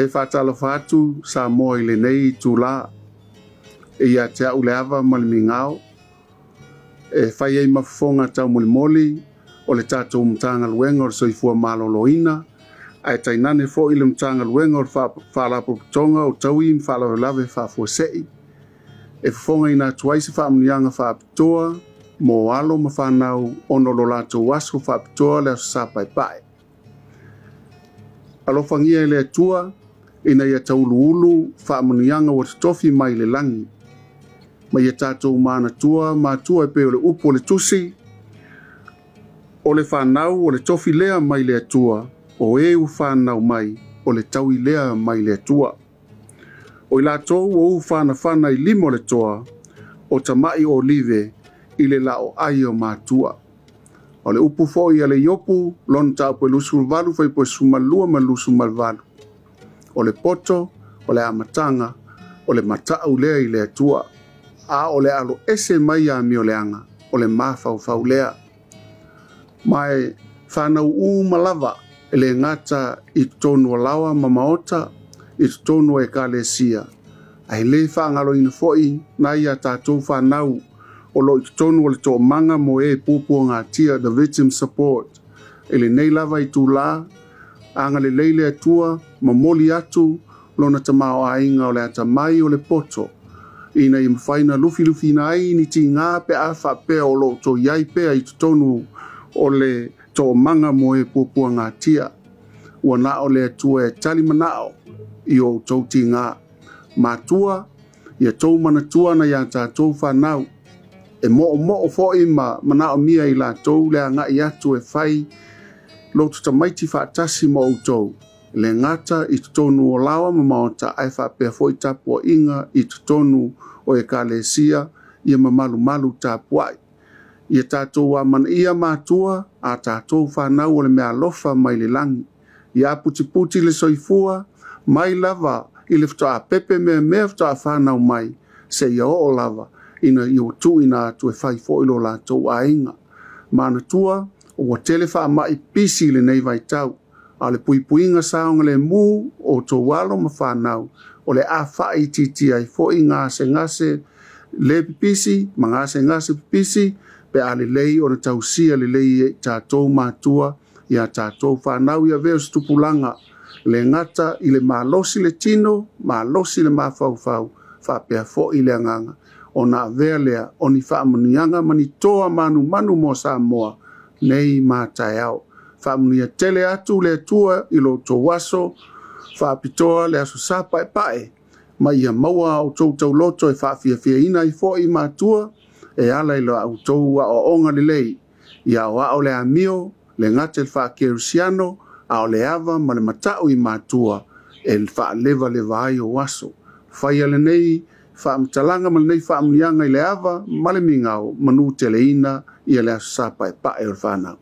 e whātalofa atu sa moa i le nei tūlā. E ia te au le awa ma le mingao. E whai ei mafonga tau moli o le tātou mtanga luenga o le soifua maloloina. Ai tainane fo i le mtanga luenga o le whalapo putonga o tau i mwhalao lave whafuasei. E fonga ina tuaisi whamunianga whapitoa mo alo ma whanau ono lo lato wasko whapitoa le asa pai. Alofangia le atua ina ia tauluulu whamunianga o te tofi mai le langi. Ma ia tātou mana tua, mātua e pe o le upo o le tusi, o le whanau o le tofi lea mai le atua, o e u whanau mai o le taui lea mai le atua. O i lātou o u whana i limo le toa, o tamai o live i le lao ai o mātua. O le upu fo i ale iopu, lon tau po lusu valu fai po sumalua ma lusu malvalu. O le poto, o le amatanga, o le matau lea i le atua. A o le alo ese mai a mi o leanga, o le mafau lea. Mai whanau malava, e le ngata i tonu o lawa mamaota, i tonu e kalesia. Ai le whangalo ina foi, na ia tātou whanau, o lo i tonu o le tō manga mo e pūpua ngā tia, the victim support. E le nei lava i tū la, anga le leile atua, mamoli atu, lona tamao a inga o le atamai o le poto. Ina i mwhaina lufi na ai ni ti ngā pe a whapea o lo tō iai pea i tonu o le tō manga mo e pūpua ngā tia. Ua na o le atua e tali manao i o tō ti ngā. Mātua, ia tō manatua na ia tātou whanau. E mo fo i manao mia i la tō lea ngā i atu e whai lo tamaiti whaatasi mo o tō. Le ngata i tonu o lawa mamaota ai whapea fo i tapua inga i tonu o e kalesia ia malu tapuai. Ia tātou a man ia mātua a tātou whanau o le mea lofa mai le langi. Ia puti le soifua mai lava i le ftoa pepe mea ftoa whanau mai se ia o lava ina i o tu ina atu e whai fo ilo la tau a inga. Mana tua o tele wha mai pisi le nei vai tau. A le puipuinga saonga le mu o tō walo ma whanau o le a whai titi ai fo i ngase le pipisi, ma ngase pipisi, pe a le lei o na tausia le lei tātou mātua ia tātou whanau ia veo stupulanga le ngata i le malosi le tino, malosi le mawhauwhau, whapea fo i le anganga. O na vea lea, o ni whaamanianga mani toa manu mo Samoa, nei mātai au. Whaamania tele atu le tua i lo tō waso, whaapitoa le aso sapa e pae, ma ia maua o tau loto e whaafia ina i fo i mātua, e ala i lo au tau a o onga le lei, ia o ao le amio, le ngate le whaakerusiano, a o le ava ma le matau i mātua, e le whaaleva ai o waso. Whaia le nei, whaamtalanga ma le nei whaamnianga i le ava, ma le mingau, manu tele ina, ia le aso sapa e pae o le whanau.